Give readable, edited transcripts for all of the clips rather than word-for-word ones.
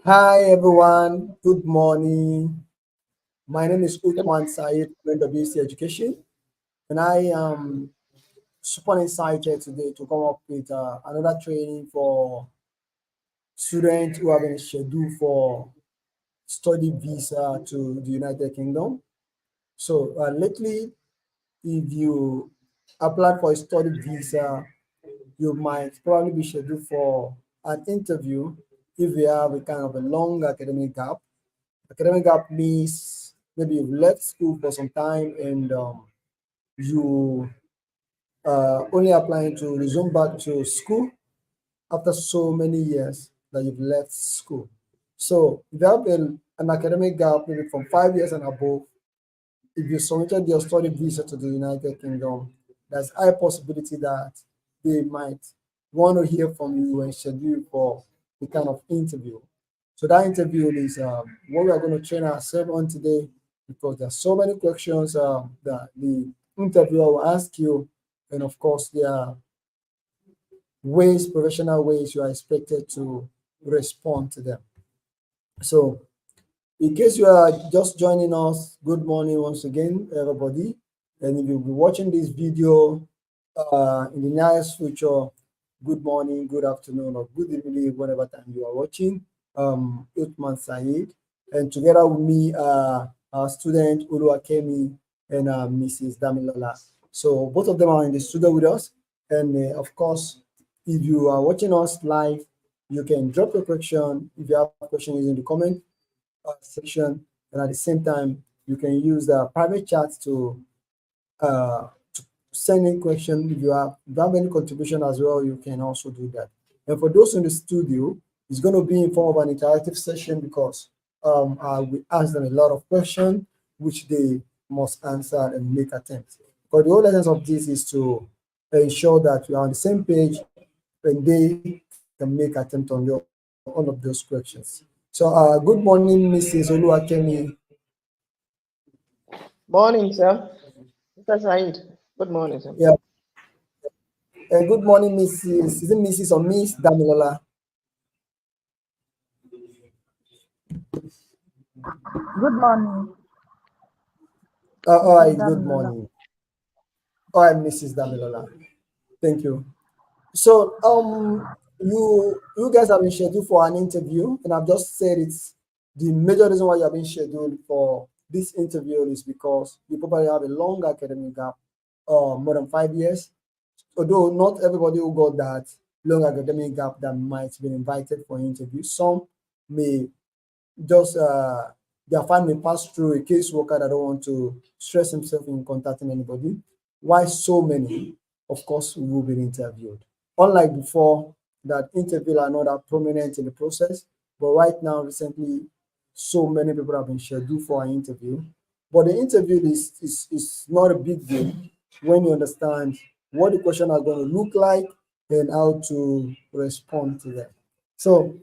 Hi everyone, good morning. My name is Good, Uthman Said from WC Education, and I am super excited today to come up with another training for students who have been scheduled for study visa to the United Kingdom. So lately, if you applied for a study visa, you might probably be scheduled for an interview if you have a kind of a long academic gap. Academic gap means maybe you've left school for some time and you only applying to resume back to school after so many years that you've left school. So if you have an academic gap maybe from 5 years and above, if you submitted your study visa to the United Kingdom, there's a high possibility that they might want to hear from you and schedule you for the kind of interview. So that interview is what we are going to train ourselves on today because there's so many questions that the interviewer will ask you, and of course there are ways, professional ways you are expected to respond to them. So in case you are just joining us, good morning once again, everybody. And if you'll be watching this video in the nearest future, good morning, good afternoon, or good evening, whatever time you are watching. Uthman Said, and together with me, our student Oluwakemi and Mrs. Damilola. So both of them are in the studio with us. And of course, if you are watching us live, you can drop your question. If you have questions in the comment section, and at the same time, you can use the private chat to send in question. If you have any contribution as well, you can also do that. And for those in the studio, it's going to be in form of an interactive session because I will ask them a lot of questions which they must answer and make attempts. But the whole essence of this is to ensure that we are on the same page and they can make attempt on all of those questions. So good morning, Mrs. Oluwakemi. morning, sir. Mr. Said. Good morning, sir. Yeah. Good morning, Mrs. Is it Mrs. or Miss Damilola? Good morning, All Mrs. right, good Damilola. morning. All right, Mrs. Damilola. Thank you. So, you guys have been scheduled for an interview, and I've just said it's the major reason why you have been scheduled for this interview is because you probably have a long academic gap, more than 5 years. Although not everybody who got that long academic gap that might be invited for an interview, some may just their family pass through a caseworker that don't want to stress himself in contacting anybody. Why so many, of course, will be interviewed. Unlike before, that interview are not that prominent in the process, but right now, recently, so many people have been scheduled for an interview. But the interview is not a big deal when you understand what the question are going to look like and how to respond to them. So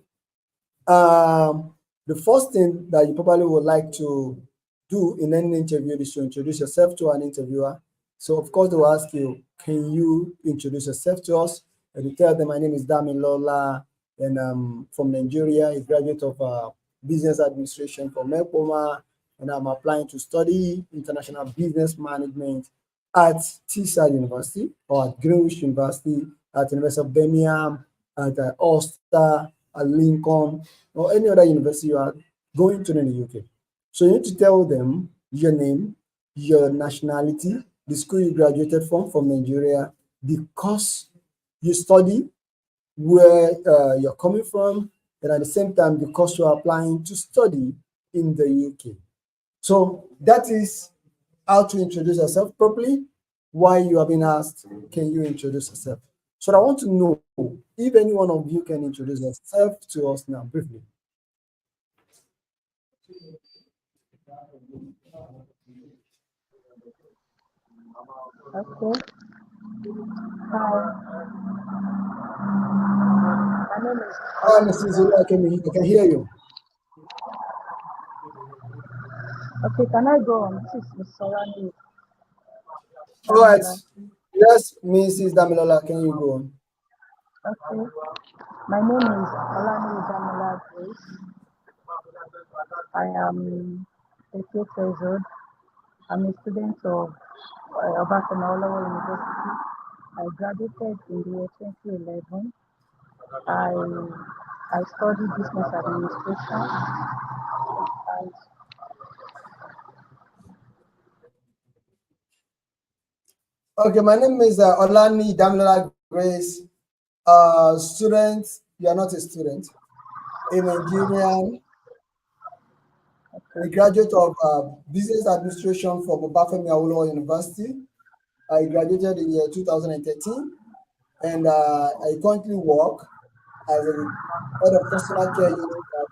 the first thing that you probably would like to do in any interview is to introduce yourself to an interviewer. So, of course, they will ask you, can you introduce yourself to us? And you tell them, my name is Damilola, and I'm from Nigeria, a graduate of business administration from MEPOMA, and I'm applying to study international business management at Teesside University or at Greenwich University, at University of Birmingham, at Ulster, at Lincoln, or any other university you are going to in the UK. So you need to tell them your name, your nationality, the school you graduated from Nigeria, the course you study, where you're coming from, and at the same time, the course you're applying to study in the UK. So that is how to introduce yourself properly. Why you have been asked, can you introduce yourself? So I want to know if any one of you can introduce yourself to us now briefly. Okay. Hi, my name is Hi, Mrs. Zulu, I can hear you. Okay, can I go on? This is Miss Solani All right. Damola. Yes, Mrs. Damilola, can you go on? Okay, my name is Olani Damola Grace. I am 38 years old. I'm a student of Obafemi Awolowo University. I graduated in the year 2011. I I studied business administration and Okay, my name is Olani Damilola Grace. Student, you are not a student, a Nigerian, a okay, graduate of business administration from Obafemi Awolowo University. I graduated in year 2013, and I currently work as a head of customer care unit at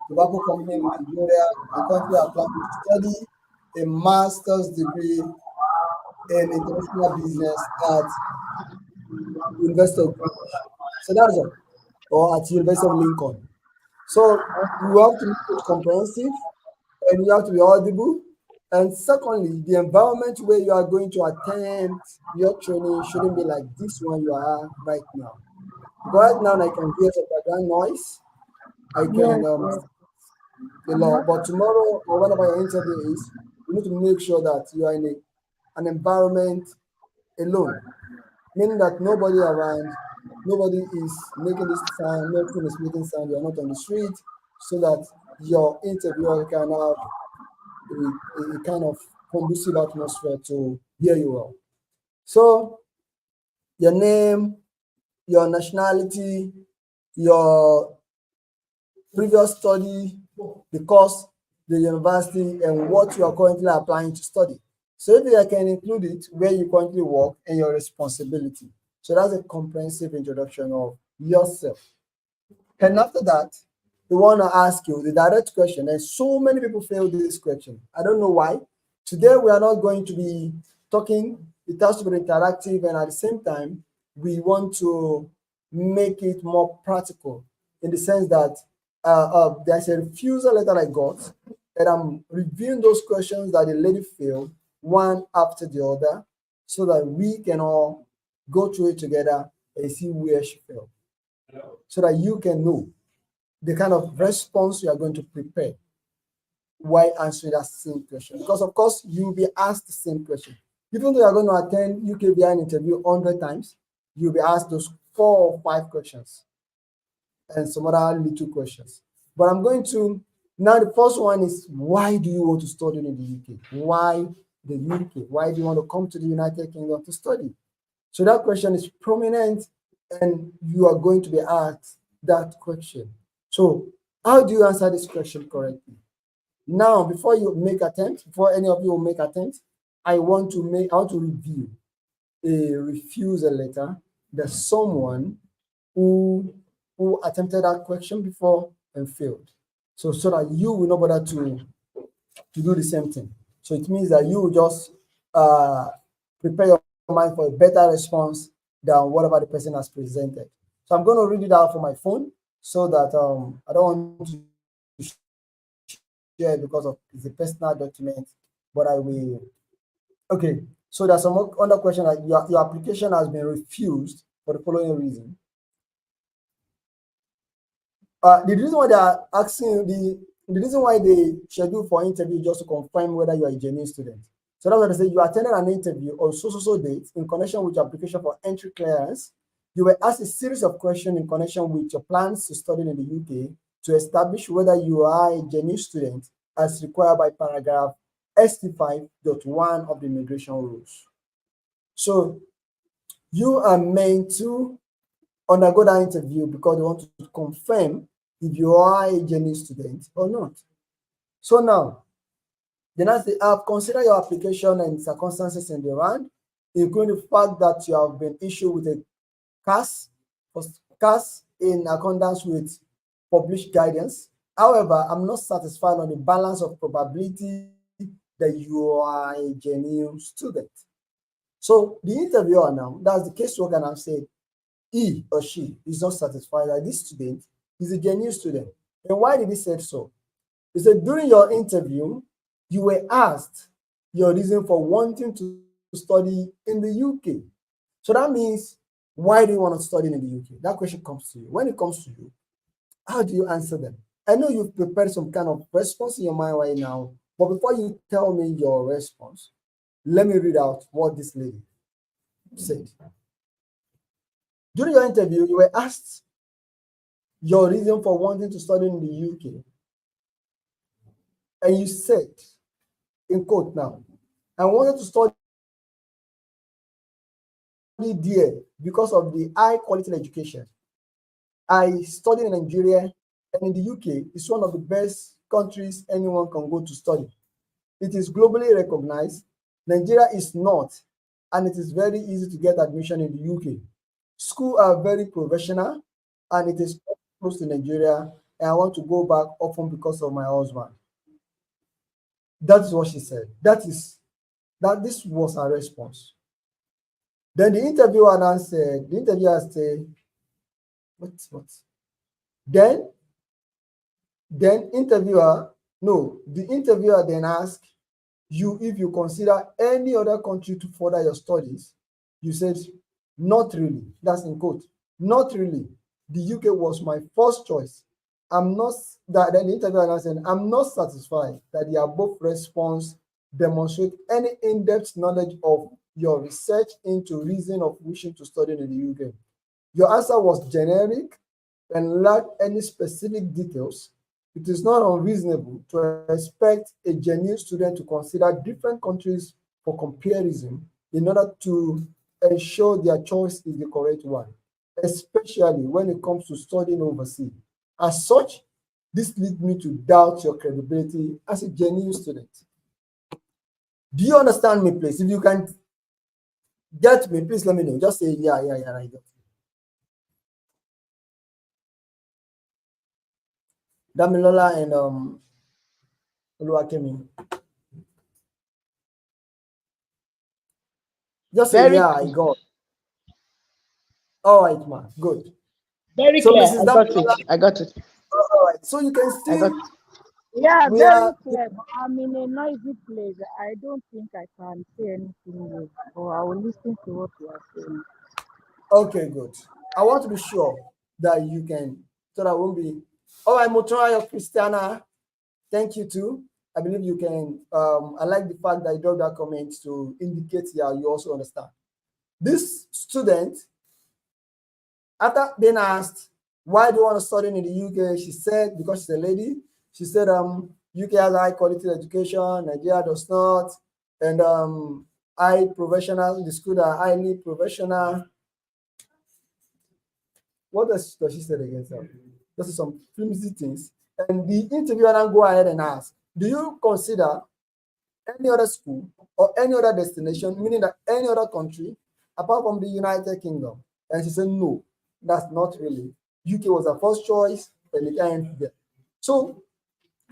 tobacco company in Nigeria. I currently applying to study a master's degree in international business at University of Greenwich. So that's all, or at University of Lincoln. So you have to make it comprehensive, and you have to be audible. And secondly, the environment where you are going to attend your training shouldn't be like this one you are right now. Because right now I can hear some background noise. I yes, can yes, the I'm law. not. But tomorrow or whenever your interview is, you need to make sure that you are in an environment alone, meaning that nobody around, nobody is making this sound, nothing is making sound. You are not on the street, so that your interviewer can have a kind of conducive atmosphere to hear you well. So your name, your nationality, your previous study, the course, the university, and what you are currently applying to study. So if I can include it where you currently work and your responsibility. So that's a comprehensive introduction of yourself. And after that, we want to ask you the direct question. And so many people fail this question. I don't know why. Today, we are not going to be talking. It has to be interactive. And at the same time, we want to make it more practical in the sense that there's a refusal letter I got, and I'm reviewing those questions that the lady failed one after the other so that we can all go through it together and see where she failed so that you can know the kind of response you are going to prepare while answering that same question. Because, of course, you'll be asked the same question. Even though you're going to attend UKVI interview 100 times, you'll be asked those 4 or 5 questions and some other little questions. But I'm going to now, the first one is, why do you want to study in the UK? Why the UK? Why do you want to come to the United Kingdom to study? So that question is prominent, and you are going to be asked that question. So how do you answer this question correctly? Now, before you make attempts, before any of you will make attempts, I want to review a refusal letter that someone who attempted that question before and failed. So that you will not bother to do the same thing. So it means that you will just prepare your mind for a better response than whatever the person has presented. So I'm going to read it out for my phone so that I don't want to share it because of it's a personal document, but I will. Okay, so there's some other question that your application has been refused for the following reason. The reason why they are asking the reason why they schedule for interview just to confirm whether you are a genuine student. So that's why they say you attended an interview on so date in connection with your application for entry clearance. You were asked a series of questions in connection with your plans to study in the UK to establish whether you are a genuine student as required by paragraph ST5.1 of the immigration rules. So you are meant to undergo that interview because they want to confirm if you are a genuine student or not. So now, then as they have considered your application and circumstances in the round, including the fact that you have been issued with a CAS in accordance with published guidance. However, I'm not satisfied on the balance of probability that you are a genuine student. So the interviewer now, that's the caseworker now said, he or she is not satisfied that this student is a genuine student. And why did he say so? He said, during your interview, you were asked your reason for wanting to study in the UK. So that means, why do you want to study in the UK? That question comes to you. When it comes to you, how do you answer them? I know you've prepared some kind of response in your mind right now, but before you tell me your response, let me read out what this lady said. During your interview, you were asked your reason for wanting to study in the UK, and you said, in quote now, I wanted to study there because of the high quality education. I studied in Nigeria, and in the UK, it's one of the best countries anyone can go to study. It is globally recognized. Nigeria is not, and it is very easy to get admission in the UK. Schools are very professional, and it is close to Nigeria, and I want to go back often because of my husband. That is what she said. This was her response. Then the interviewer said, what? Then the interviewer then asked you if you consider any other country to further your studies. You said, not really. That's in quote. Not really. The UK was my first choice. Then the interviewer said, I'm not satisfied that the above response demonstrate any in-depth knowledge of your research into reason of wishing to study in the UK. Your answer was generic and lacked any specific details. It is not unreasonable to expect a genuine student to consider different countries for comparison in order to ensure their choice is the correct one, especially when it comes to studying overseas. As such, this leads me to doubt your credibility as a genuine student. Do you understand me, please? If you can get me, please let me know. Just say, yeah, I got it. Damilola and Oluwakemi. Just say, Very, yeah, I got it. All right, man. Good. very So, clear. Mrs. I got Damilola, it. I got it. all right. So you can I see got it. Yeah, we very are clear. But I'm in a noisy place. I don't think I can say anything new, or I will listen to what you are saying. okay. Good. I want to be sure that you can, so that won't be. All right, Motoya Christiana. Thank you too. I believe you can. I like the fact that you dropped that comment to indicate that you also understand. This student, after being asked, why do you want to study in the UK? She said, because she's a lady, she said, UK has high quality education, Nigeria does not, and the school are highly professional. What does she say against her? This is some flimsy things. And the interviewer then go ahead and ask, do you consider any other school or any other destination, meaning that any other country apart from the United Kingdom? And she said, no, that's not really. UK was her first choice, and it ended there. So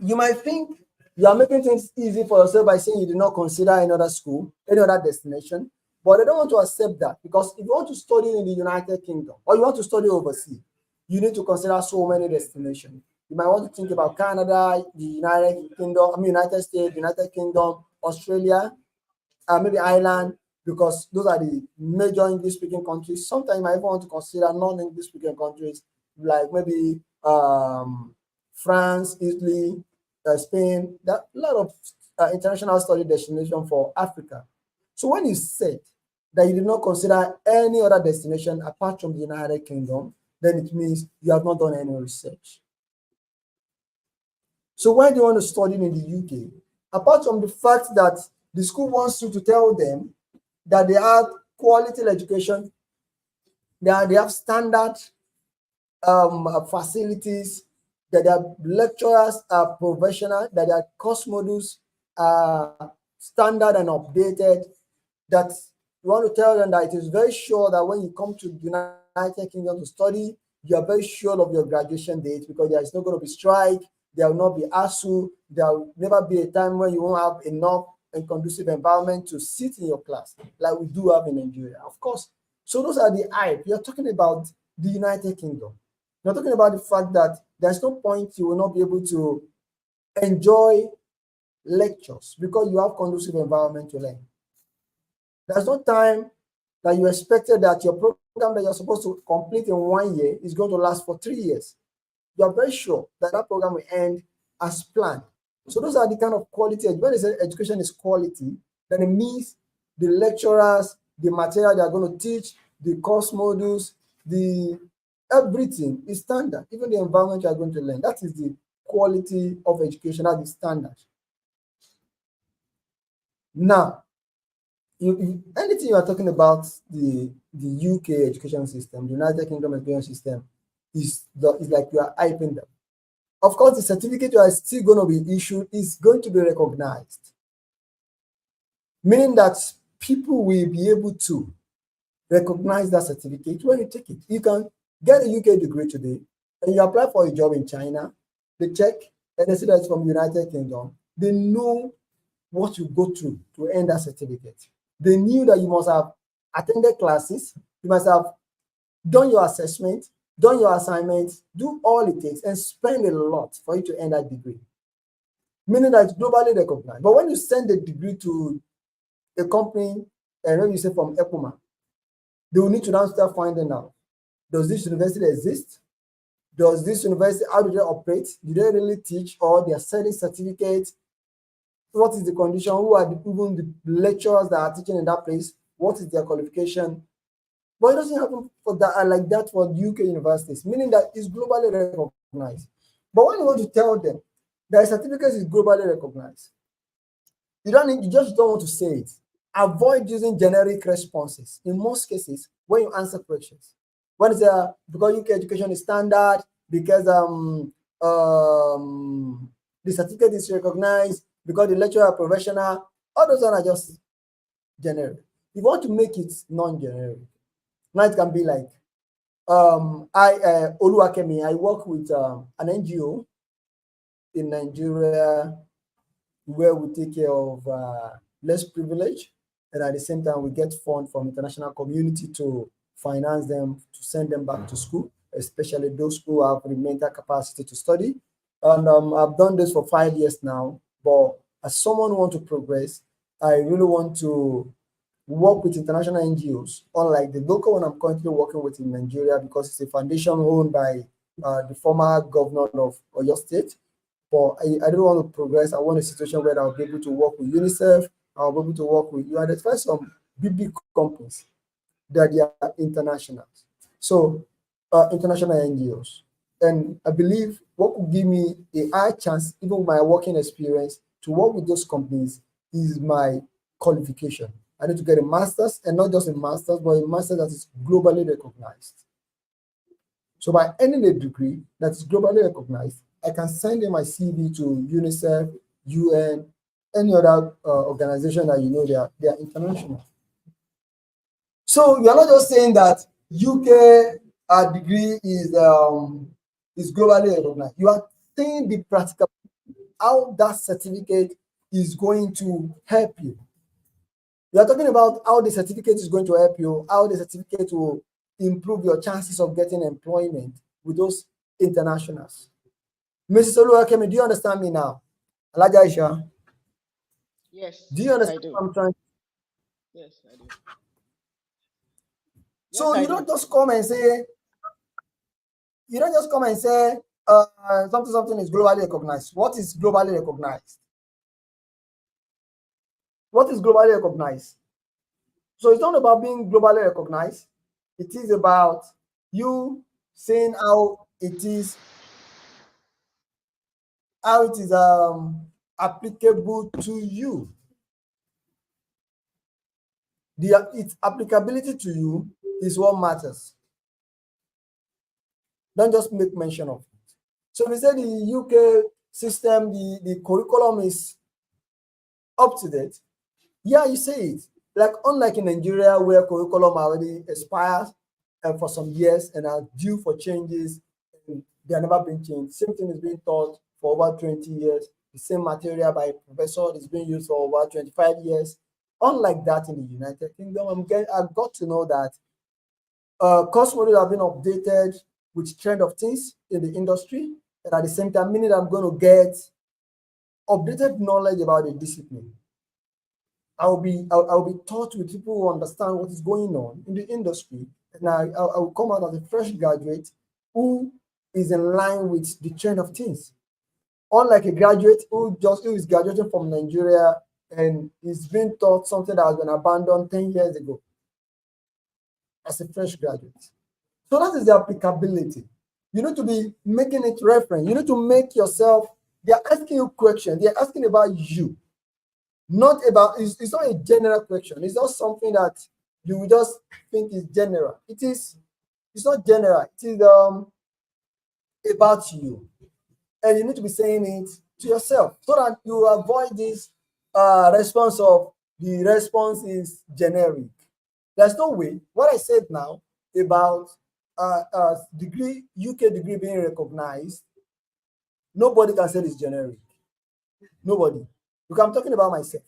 you might think you are making things easy for yourself by saying you did not consider any other school, any other destination, but they don't want to accept that, because if you want to study in the United Kingdom or you want to study overseas, you need to consider so many destinations. You might want to think about Canada, the United States, United Kingdom, Australia, maybe Ireland, because those are the major English-speaking countries. Sometimes you might even want to consider non-English-speaking countries like maybe France, Italy, Spain. There are a lot of international study destination for Africa. So when you said that you did not consider any other destination apart from the United Kingdom, then it means you have not done any research. So why do you want to study in the UK? Apart from the fact that the school wants you to tell them that they have quality education, they have standard facilities, that their lecturers are professional, that their course modules are standard and updated, that you want to tell them that it is very sure that when you come to the United Kingdom to study, you are very sure of your graduation date, because there is not going to be strike, there will not be ASU, there will never be a time when you won't have enough and conducive environment to sit in your class like we do have in Nigeria. Of course. So those are the hype. You're talking about the United Kingdom. You're talking about the fact that there's no point you will not be able to enjoy lectures because you have conducive environment to learn. There's no time that you expected that your program that you're supposed to complete in 1 year is going to last for 3 years. You're very sure that that program will end as planned. So those are the kind of quality. When they say education is quality, then it means the lecturers, the material they are going to teach, the course modules, the everything is standard. Even the environment you are going to learn. That is the quality of education. That is standard. Now, anything you are talking about the UK education system, the United Kingdom education system, is like you are hyping them. Of course, the certificate you are still going to be issued is going to be recognized, meaning that people will be able to recognize that certificate when you take it. You can get a UK degree today, and you apply for a job in China. They check, and they see that it's from United Kingdom. They know what you go through to earn that certificate. They knew that you must have attended classes, you must have done your assessment, done your assignments, do all it takes, and spend a lot for you to earn that degree. Meaning that it's globally recognized. But when you send a degree to a company, and when you say from EPUMA, they will need to now start finding out, does this university exist? Does this university, how do they operate? Do they really teach, or they are selling certificates? What is the condition? Who are even the lecturers that are teaching in that place? What is their qualification? But it doesn't happen for that like that for UK universities, meaning that it's globally recognized. But when you want to tell them that a certificate is globally recognized, you just don't want to say it. Avoid using generic responses in most cases when you answer questions. When it's because UK education is standard, because the certificate is recognized, because the lecturer are professional, all those are just generic. If you want to make it non-generic, now it can be like Oluwakemi, I work with an NGO in Nigeria where we take care of less privileged, and at the same time we get funds from international community to finance them, to send them back to school, especially those who have the mental capacity to study. And I've done this for 5 years now, but as someone who wants to progress, I really want to work with international NGOs, unlike the local one I'm currently working with in Nigeria, because it's a foundation owned by the former governor of Oyo State. But I don't want to progress. I want a situation where I'll be able to work with UNICEF. I'll be able to work with, you identify some big companies that they are international. So international NGOs. And I believe what could give me a high chance, even with my working experience, to work with those companies is my qualification. I need to get a master's, and not just a master's, but a master's that is globally recognized. So by earning a degree that is globally recognized, I can send in my CV to UNICEF, UN, any other organization that you know they are international. So you're not just saying that UK degree is globally recognized. You are saying the practical, how that certificate is going to help you. You are talking about how the certificate is going to help you, how the certificate will improve your chances of getting employment with those internationals. Mrs. Oluwakemi, do you understand me now? Alaja Aisha? Yes. Do you understand I do. what I'm trying? Yes, I do. So Yes, you don't just come and say, something is globally recognized. What is globally recognized? What is globally recognized? So it's not about being globally recognized. It is about you saying how it is applicable to you. Its applicability to you is what matters. Don't just make mention of it. So we say the UK system, the curriculum is up to date. Yeah, you say it. Like unlike in Nigeria where curriculum already expires for some years and are due for changes, and they are never being changed. Same thing is being taught for over 20 years. The same material by a professor is being used for over 25 years. Unlike that in the United Kingdom, I've got to know that course modules have been updated with trend of things in the industry, and at the same time, meaning I'm going to get updated knowledge about the discipline. I'll be taught with people who understand what is going on in the industry, and I will come out as a fresh graduate who is in line with the trend of things. Unlike a graduate who is graduating from Nigeria and is being taught something that has been abandoned 10 years ago as a fresh graduate. So that is the applicability. You need to be making it reference. You need to make yourself, they are asking you questions. They are asking about you. Not about, it's not a general question. It's not something that you will just think is general. It's not general. It is about you. And you need to be saying it to yourself so that you avoid this response of the response is generic. There's no way. What I said now about degree, UK degree being recognized, nobody can say it's generic. Nobody. Because I'm talking about myself,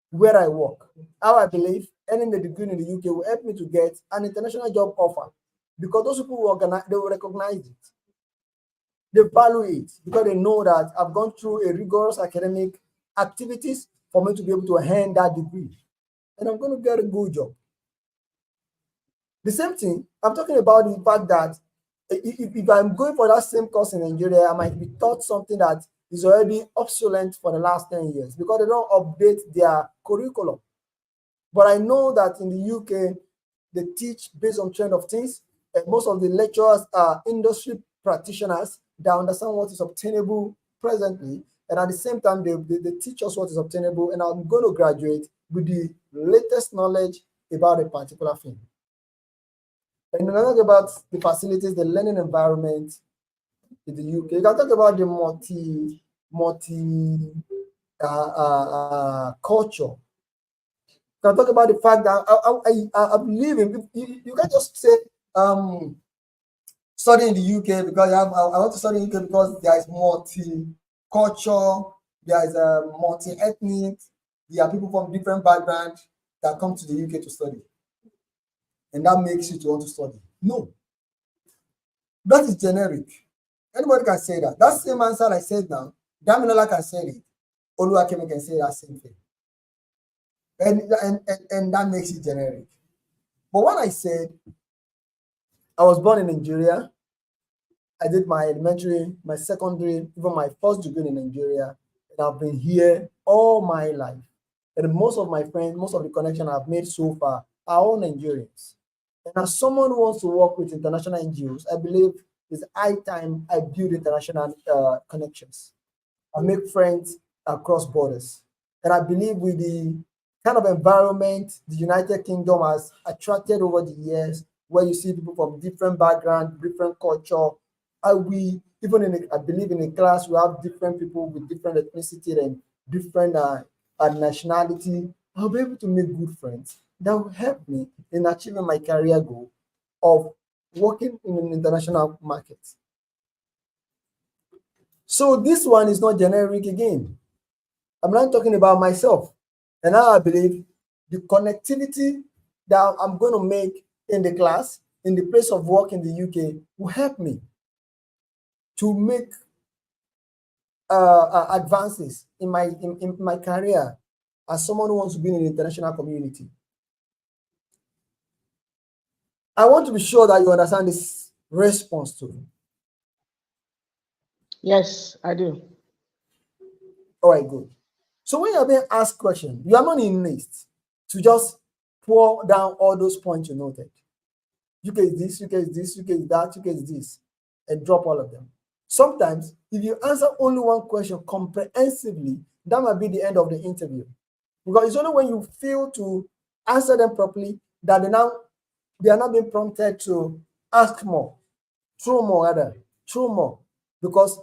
where I work, how I believe earning a degree in the UK will help me to get an international job offer. Because those people who organize, they will recognize it. They value it because they know that I've gone through a rigorous academic activities for me to be able to earn that degree. And I'm going to get a good job. The same thing, I'm talking about the fact that if I'm going for that same course in Nigeria, I might be taught something that is already obsolete for the last 10 years because they don't update their curriculum. But I know that in the UK, they teach based on trend of things. And most of the lecturers are industry practitioners that understand what is obtainable presently. And at the same time, they teach us what is obtainable. And I'm going to graduate with the latest knowledge about a particular thing. And when I talk about the facilities, the learning environment in the UK, you can talk about the multi culture. You can talk about the fact that I believe in, you can't just say study in the UK because I want to study in the UK because there is multi-culture, there is a multi-ethnic, there are people from different backgrounds that come to the UK to study. And that makes you to want to study. No. That is generic. Anybody can say that. That same answer I said now, Damilola can say it. Oluwakemi can say that same thing. And that makes it generic. But when I said I was born in Nigeria, I did my elementary, my secondary, even my first degree in Nigeria, and I've been here all my life. And most of my friends, most of the connections I've made so far are all Nigerians. And as someone who wants to work with international NGOs, I believe it's high time I build international connections. I make friends across borders. And I believe with the kind of environment the United Kingdom has attracted over the years, where you see people from different backgrounds, different culture, I believe in a class we have different people with different ethnicity and different nationality. I'll be able to make good friends that will help me in achieving my career goal of working in an international market. So this one is not generic again. I'm not talking about myself. And now I believe the connectivity that I'm going to make in the class, in the place of work in the UK, will help me to make advances in my career as someone who wants to be in an international community. I want to be sure that you understand this response to me. Yes, I do. All right, good. So when you're being asked questions, you are not in list to just pour down all those points you noted. UK is this, UK is this, UK is that, UK is this, and drop all of them. Sometimes, if you answer only one question comprehensively, that might be the end of the interview. Because it's only when you fail to answer them properly that they are not being prompted to ask more, throw more. Because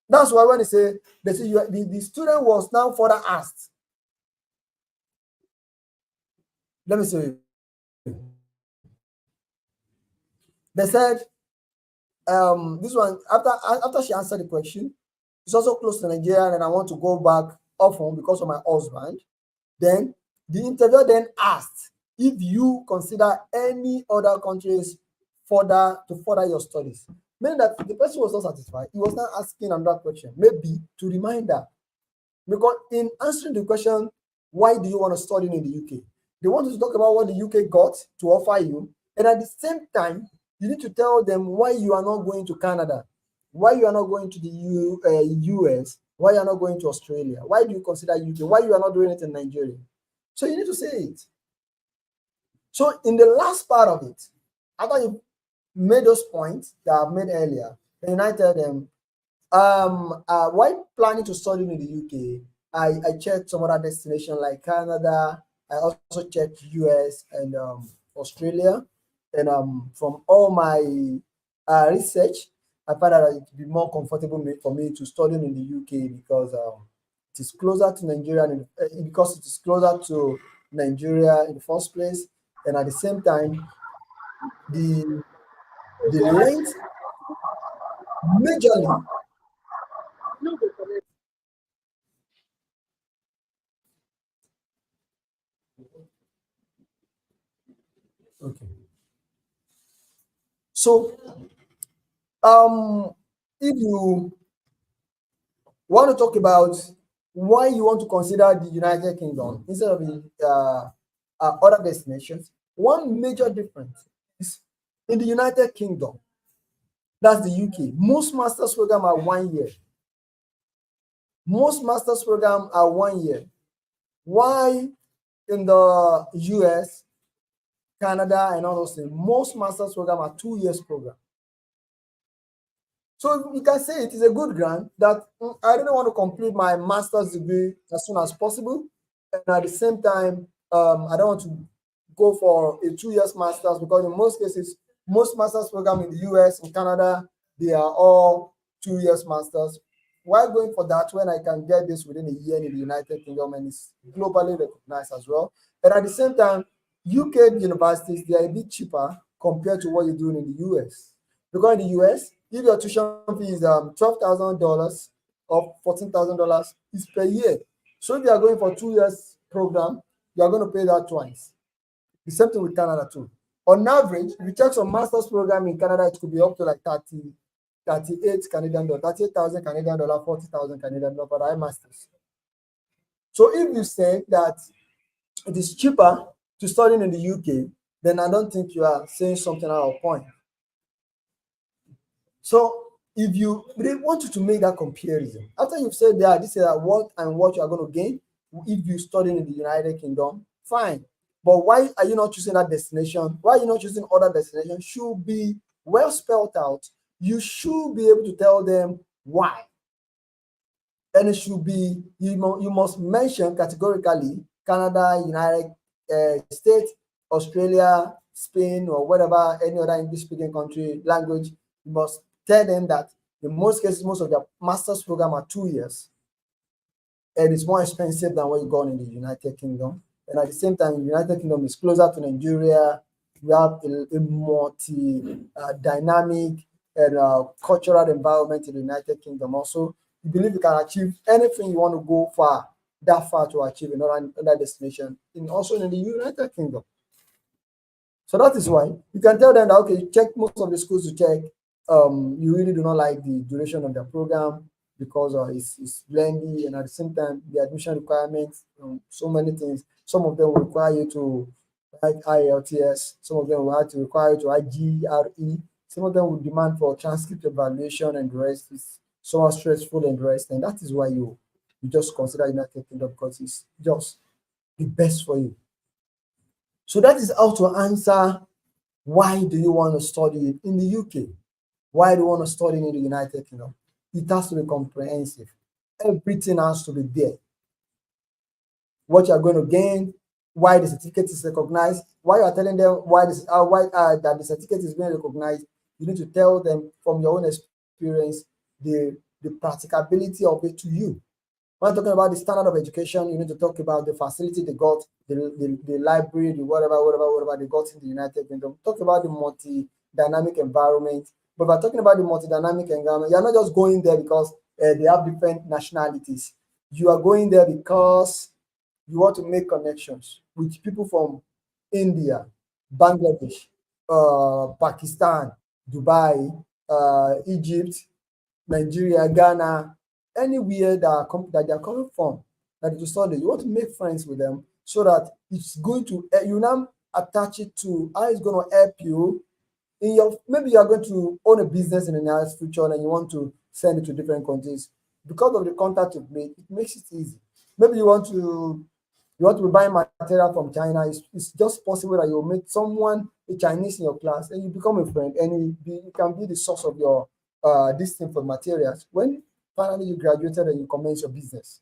that's why when they say the student was now further asked. Let me say, they said, this one, after she answered the question, it's also close to Nigeria and I want to go back often because of my husband. Then the interviewer then asked if you consider any other countries to further your studies. Meaning that the person was not satisfied. He was not asking another question, maybe to remind her Because in answering the question, why do you want to study in the UK? They want to talk about what the UK got to offer you, and at the same time, you need to tell them why you are not going to Canada, why you are not going to the US, why you are not going to Australia, why do you consider UK, why you are not doing it in Nigeria. So you need to say it. So in the last part of it, after you made those points that I've made earlier, then I tell them, while planning to study in the UK, I checked some other destinations like Canada. I also checked US and Australia. And from all my research, I found out that it would be more comfortable for me to study in the UK because it is closer to Nigeria, because it is closer to Nigeria in the first place, and at the same time, the the length majorly. Okay. So if you want to talk about why you want to consider the United Kingdom instead of the other destinations, one major difference is in the United Kingdom, that's the UK. Most master's program are 1 year. Most master's program are 1 year. Why in the US, Canada, and all those things, most master's program are 2 years program. So you can say it is a good grant that I really want to complete my master's degree as soon as possible. And at the same time, I don't want to go for a 2 years master's because in most cases, most master's program in the US and Canada, they are all 2 years masters. Why going for that when I can get this within a year in the United Kingdom and it's globally recognized as well? And at the same time, UK universities, they are a bit cheaper compared to what you're doing in the US. Because in the US, if your tuition fee is $12,000 or $14,000 is per year. So if you are going for 2 years program, you are going to pay that twice. The same thing with Canada too. On average, if you check some master's program in Canada, it could be up to like 38 Canadian dollars, 38,000 Canadian dollar, 40,000 Canadian dollar for the high masters. So if you say that it is cheaper to study in the UK, then I don't think you are saying something out of point. So if they want you to make that comparison, after you've said that this is what and what you are going to gain if you study in the United Kingdom, fine. But why are you not choosing that destination? Why are you not choosing other destinations? Should be well spelled out. You should be able to tell them why. And it should be, you must mention categorically Canada, United States, Australia, Spain, or whatever, any other English speaking country language. You must tell them that in most cases, most of their master's program are 2 years. And it's more expensive than what you got in the United Kingdom. And at the same time, the United Kingdom is closer to Nigeria. We have a multi-dynamic and cultural environment in the United Kingdom. Also, you believe you can achieve anything you want to go that far to achieve another destination, also in the United Kingdom. So that is why you can tell them that, okay, check most of the schools to check. You really do not like the duration of the program because it's lengthy, and at the same time, the admission requirements, so many things. Some of them will require you to write IELTS. Some of them will have to require you to write GRE. Some of them will demand for transcript evaluation, and the rest is so much stressful and the rest. And that is why you just consider United Kingdom because it's just the best for you. So that is how to answer why do you want to study in the UK? Why do you want to study in the United Kingdom? It has to be comprehensive. Everything has to be there. What you are going to gain, why the certificate is recognized, why you are telling them that the certificate is being recognized. You need to tell them from your own experience the practicability of it to you. When talking about the standard of education, you need to talk about the facility they got, the library, the whatever they got in the United Kingdom. Talk about the multi-dynamic environment. But by talking about the multi-dynamic environment, you're not just going there because they have different nationalities. You are going there because you want to make connections with people from India, Bangladesh, Pakistan, Dubai, Egypt, Nigeria, Ghana, anywhere that they are coming from, that you study, you want to make friends with them so that it's going to you now attach it to how it's going to help you in your, maybe you are going to own a business in the near future and you want to send it to different countries. Because of the contact you've made, it makes it easy. Maybe you want to be buying material from China. It's just possible that you'll meet someone, a Chinese in your class, and you become a friend, and you can be the source of your this thing for materials. When finally you graduated and you commence your business,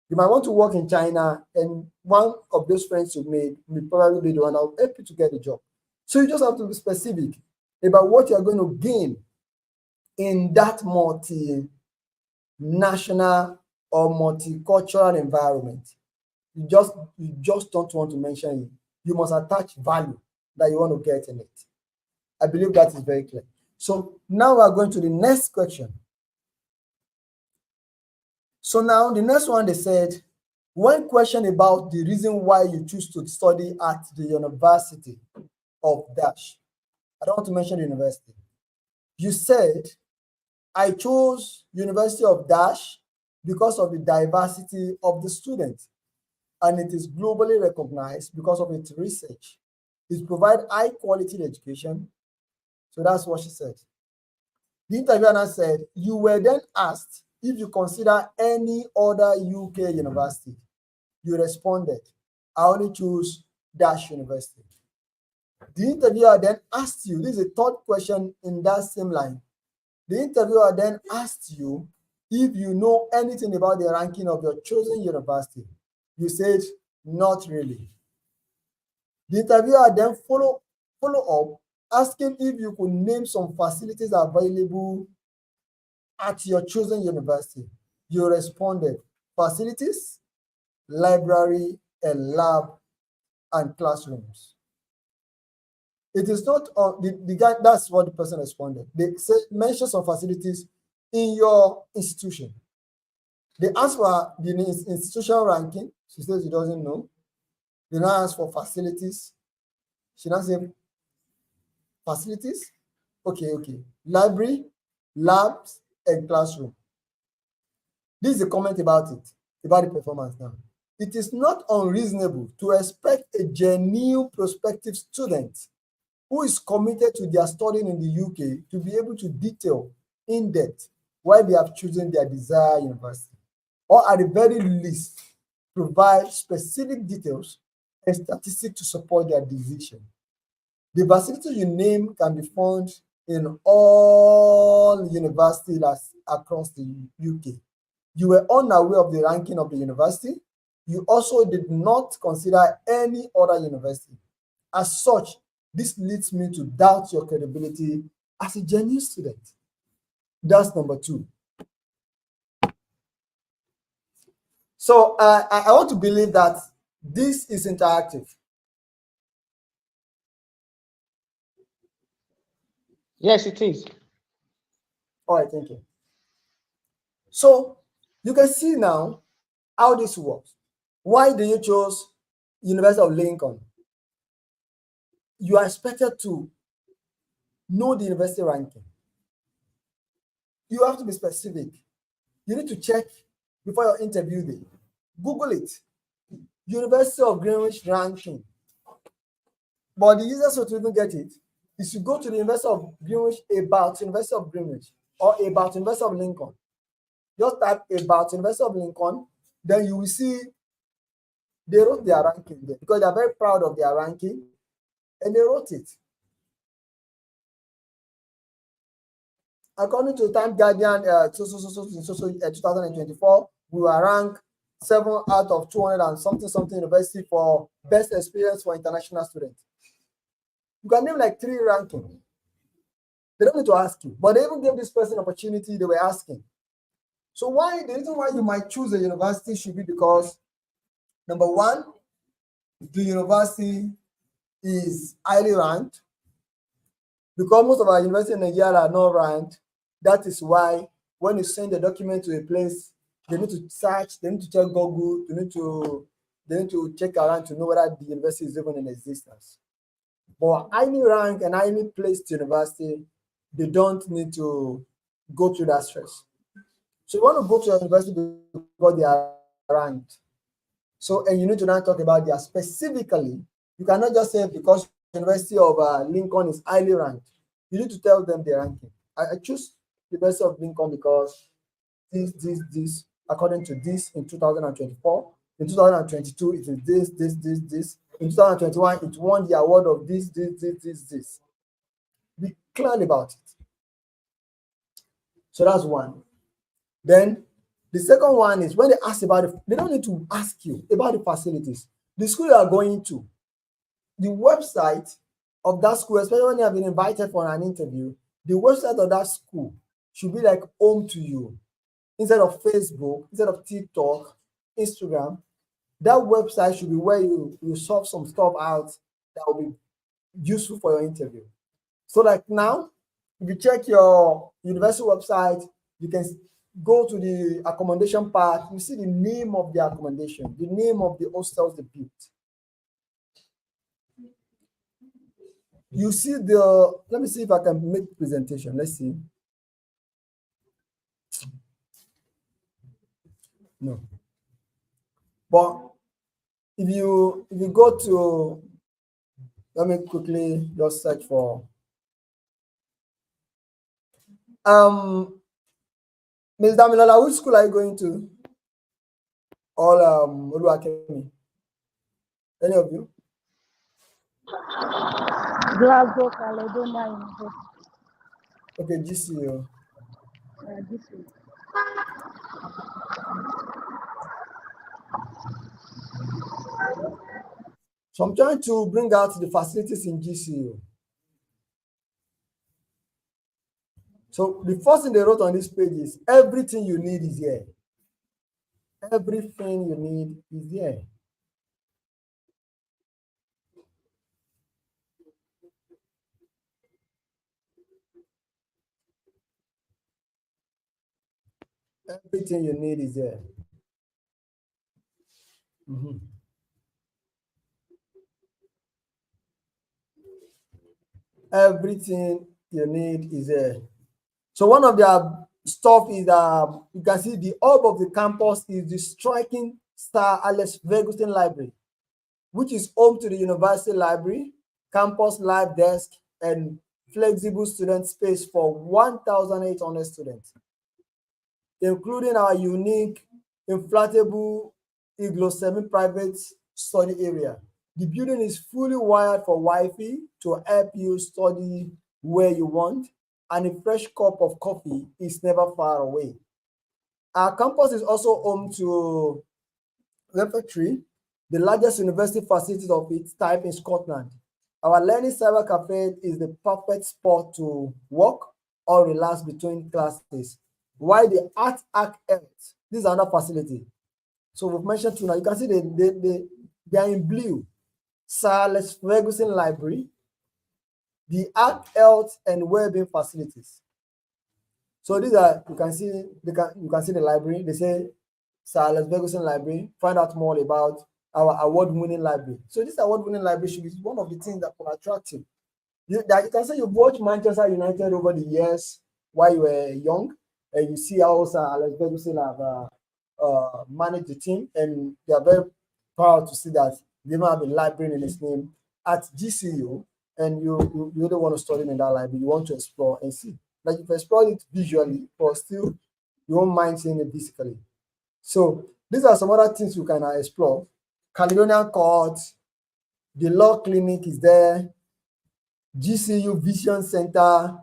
you might want to work in China, and one of those friends you made will probably be the one that will help you to get a job. So you just have to be specific about what you are going to gain in that multinational or multicultural environment. You just don't want to mention it. You must attach value that you want to get in it. I believe that is very clear. So now we are going to the next question. So now the next one, they said, one question about the reason why you choose to study at the University of Dash. I don't want to mention the university. You said, I chose University of Dash because of the diversity of the students, and it is globally recognized because of its research. It provides high quality education. So that's what she said. The interviewer said, you were then asked if you consider any other UK university. You responded, I only choose Dash University. The interviewer then asked you, this is a third question in that same line. The interviewer then asked you if you know anything about the ranking of your chosen university. You said, not really. The interviewer then follow up, asking if you could name some facilities available at your chosen university. You responded, facilities, library, a lab, and classrooms. It is not the guy, that's what the person responded. They said, mention some facilities in your institution. They asked for the institutional ranking. She says she doesn't know. They now ask for facilities. She now said, facilities? Okay. Library, labs, and classroom. This is a comment about it, about the performance now. It is not unreasonable to expect a genuine prospective student who is committed to their studying in the UK to be able to detail in depth why they have chosen their desired university, or at the very least, provide specific details and statistics to support their decision. The facilities you name can be found in all universities across the UK. You were unaware of the ranking of the university. You also did not consider any other university. As such, this leads me to doubt your credibility as a genuine student. That's number 2. So I want to believe that this is interactive. Yes, it is. All right, thank you. So you can see now how this works. Why do you choose University of Lincoln? You are expected to know the university ranking. You have to be specific. You need to check before your interview day. Google it. University of Greenwich ranking. But the easiest way to even get it is to go to the University of Greenwich, about University of Greenwich, or about University of Lincoln. Just type about University of Lincoln, then you will see they wrote their ranking there because they are very proud of their ranking, and they wrote it. According to Time Guardian, 2024, we were ranked 7 out of 200 and something university for best experience for international students. You can name like 3 rankings. They don't need to ask you, but they even gave this person opportunity. They were asking. So the reason why you might choose a university should be because, number 1, the university is highly ranked. Because most of our universities in Nigeria are not ranked, that is why when you send a document to a place, they need to search, they need to check Google, they need to check around to know whether the university is even in existence. But highly ranked and highly placed university, they don't need to go through that stress. So you want to go to your university because they are ranked. So, and you need to now talk about their specifically. You cannot just say because University of Lincoln is highly ranked. You need to tell them the ranking. I choose University of Lincoln because this, according to this in 2024. In 2022, it is this. In 2021, it won the award of this. Be clear about it. So that's one. Then the second one is when they ask about it, they don't need to ask you about the facilities. The school you are going to, the website of that school, especially when you have been invited for an interview, the website of that school should be like home to you. Instead of Facebook, instead of TikTok, Instagram, that website should be where you sort some stuff out that will be useful for your interview. So like now, if you check your university website, you can go to the accommodation part, you see the name of the accommodation, the name of the hostels they built. You see let me see if I can make presentation. Let's see. No. But if you go to, let me quickly just search for Ms. Damilola, which school are you going to? Or Oluwakemi? Any of you? Glasgow, Caledonia University. Okay, GCU. This is So I'm trying to bring out the facilities in GCU. So the first thing they wrote on this page is everything you need is here. Everything you need is here. Everything you need is there. Everything you need is there. So one of their stuff is you can see the hub of the campus is the striking Sir Alex Ferguson Library, which is home to the university library, campus live desk, and flexible student space for 1,800 students, including our unique inflatable igloo semi-private study area. The building is fully wired for Wi-Fi to help you study where you want, and a fresh cup of coffee is never far away. Our campus is also home to Repertory, the largest university facility of its type in Scotland. Our Learning Cyber Cafe is the perfect spot to work or relax between classes. While the Art Arc Health, this is another facility. So we've mentioned two now. You can see they are in blue. Sir Alex Ferguson Library, the Art Health and Wellbeing facilities. So these are, you can see the library. They say Sir Alex Ferguson Library. Find out more about our award-winning library. So this award-winning library should be one of the things that will attract you. You can say you've watched Manchester United over the years while you were young, and you see how Sir Alex Ferguson have managed the team, and they are very proud to see that they now have a library in his name at GCU, and you really want to study in that library. You want to explore and see. Like you've explored it visually, but still you won't mind seeing it physically. So these are some other things you can explore. Caledonian Court, the Law Clinic is there, GCU Vision Center,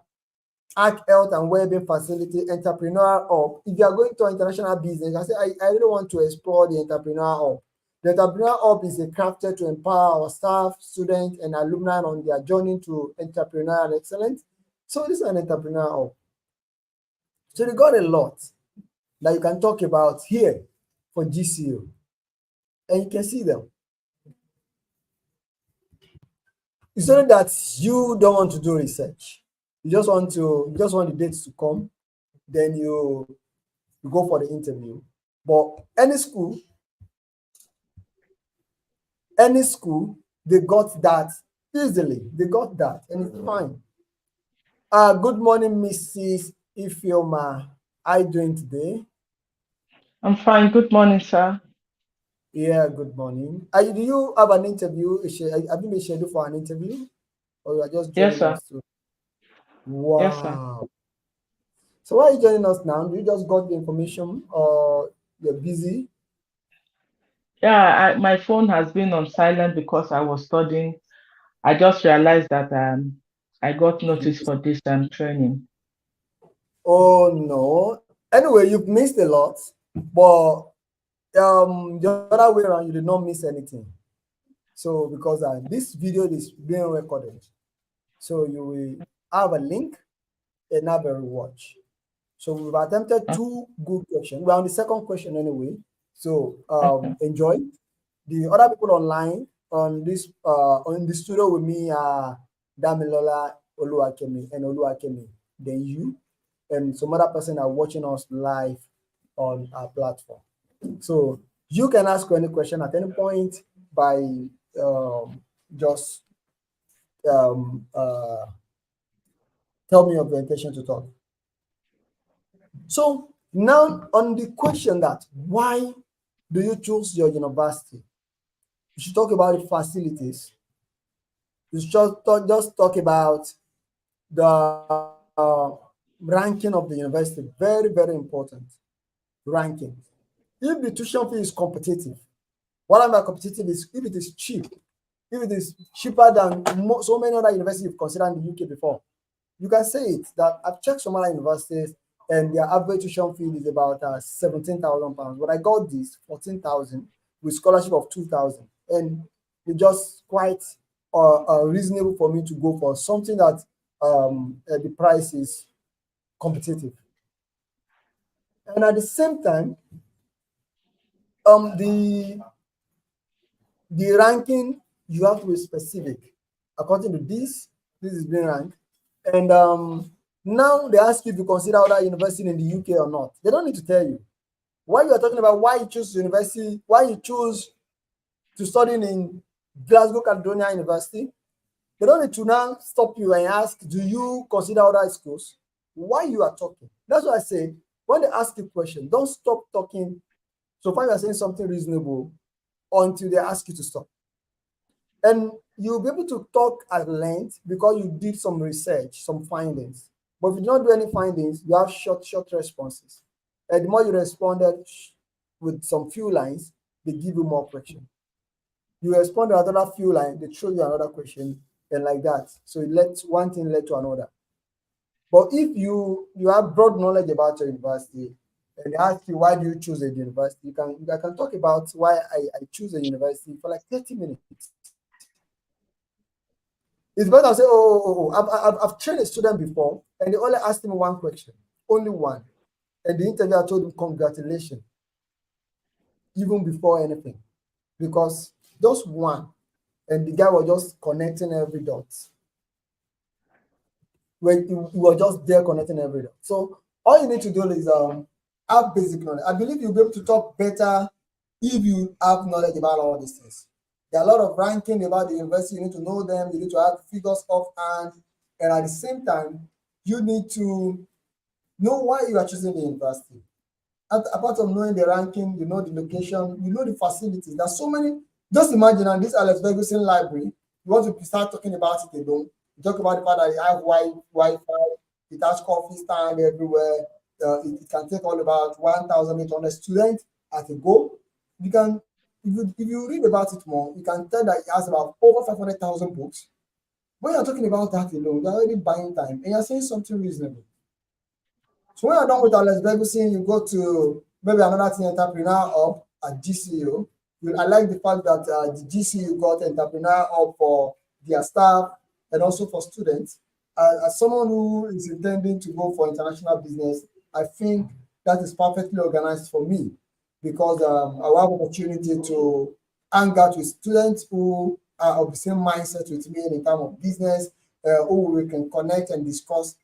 Arc Health and Wellbeing Facility, Entrepreneurial Hub. If you are going to international business, I say I really want to explore the Entrepreneurial Hub. The Entrepreneurial Hub is crafted to empower our staff, students, and alumni on their journey to entrepreneurial excellence. So this is an Entrepreneurial Hub. So they got a lot that you can talk about here for GCU, and you can see them. It's only that you don't want to do research. You just want the dates to come, then you go for the interview. But any school, they got that easily. They got that, and it's fine. Good morning, Mrs. Ifioma. How are you doing today? I'm fine. Good morning, sir. Yeah, good morning. Do you have an interview? Have you been scheduled for an interview, or you are just Yes, joining sir. us to? Yes, sir. Wow. So why are you joining us now? You just got the information, or you're busy? Yeah, my phone has been on silent because I was studying. I just realized that I got notice for this training. Oh no. Anyway, you've missed a lot, but the other way around, you did not miss anything. So because this video is being recorded, so you will have a link and have a rewatch. So we've attempted O- two good questions. We're on the second question anyway. So Okay. enjoy. The other people online on the studio with me are Damilola Oluwakemi and Oluwakemi. Then you and some other person are watching us live on our platform. So you can ask any question at any point by just um, uh, tell me of your intention to talk. So now on the question that why do you choose your university? You should talk about the facilities. You should just talk about the ranking of the university. Very, very important. Ranking. If the tuition fee is competitive, what I mean by competitive is if it is cheap, if it is cheaper than so many other universities you've considered in the UK before, you can say it that I've checked some other universities and their average tuition fee is about £17,000. But I got this 14,000 with scholarship of 2,000, and it's just quite reasonable for me to go for something that the price is competitive. And at the same time, the ranking you have to be specific. According to this is being ranked, and now they ask you if you consider other university in the UK or not. They don't need to tell you. Why you are talking about why you choose university, why you choose to study in Glasgow Caledonia University, they don't need to now stop you and ask, do you consider other schools? Why you are talking? That's why I say when they ask you a question, don't stop talking so far you are saying something reasonable until they ask you to stop. And you'll be able to talk at length because you did some research, some findings. But if you don't do any findings, you have short responses. And the more you responded with some few lines, they give you more question. You respond to another few lines, they throw you another question, and like that. So it lets one thing led to another. But if you have broad knowledge about your university and they ask you why do you choose a university, I can talk about why I choose a university for like 30 minutes. It's better to say, I've trained a student before, and they only asked him one question, only one. And the interviewer told him, congratulations, even before anything, because just one. And the guy was just connecting every dot. When you were just there connecting every dot. So all you need to do is have basic knowledge. I believe you'll be able to talk better if you have knowledge about all these things. There are a lot of ranking about the university. You need to know them. You need to have figures offhand, and at the same time, you need to know why you are choosing the university. Apart from knowing the ranking, you know the location, you know the facilities. There's so many. Just imagine, and this Alex Ferguson library, you want to start talking about it alone. You talk about the fact that it has Wi-Fi, it has coffee stand everywhere. It can take all about 1,800 students at a go. You can, if you read about it more, you can tell that it has about over 500,000 books. When you're talking about that alone, you're already buying time and you're saying something reasonable. So when you're done with Alex Ferguson, you go to maybe another thing, entrepreneur hub at GCU. I like the fact that the GCU got entrepreneur hub for their staff and also for students. As someone who is intending to go for international business, I think that is perfectly organized for me because I will have opportunity to hang out with students who are of the same mindset with me in terms of business, who we can connect and discuss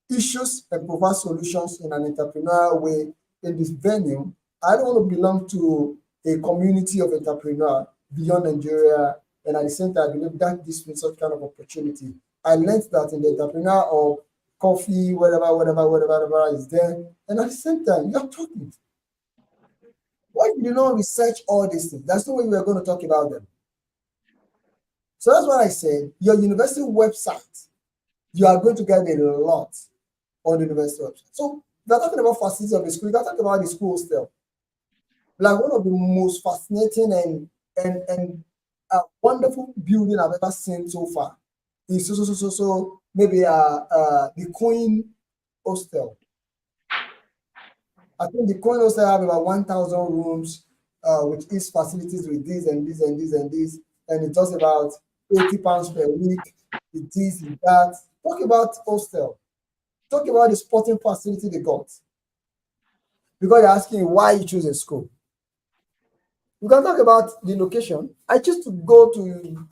issues and provide solutions in an entrepreneurial way in this venue. I don't want to belong to a community of entrepreneurs beyond Nigeria, and at the same time, I believe that this is such kind of opportunity. I learned that in the entrepreneur of coffee, whatever is there, and at the same time, you're talking. Why did you not research all these things? That's the way we are going to talk about them. So that's what I said. Your university website, you are going to get a lot on the university website. So we're talking about facilities of the school. We're talking about the school still. Like one of the most fascinating and wonderful building I've ever seen so far is so maybe the Queen Hostel. I think the Queen Hostel have about 1,000 rooms, with each facilities with this and this and this and this, and it's just about £80 per week. With this, with that. Talk about hostel. Talk about the sporting facility they got. Because you're asking why you choose a school. We can talk about the location. I choose to go to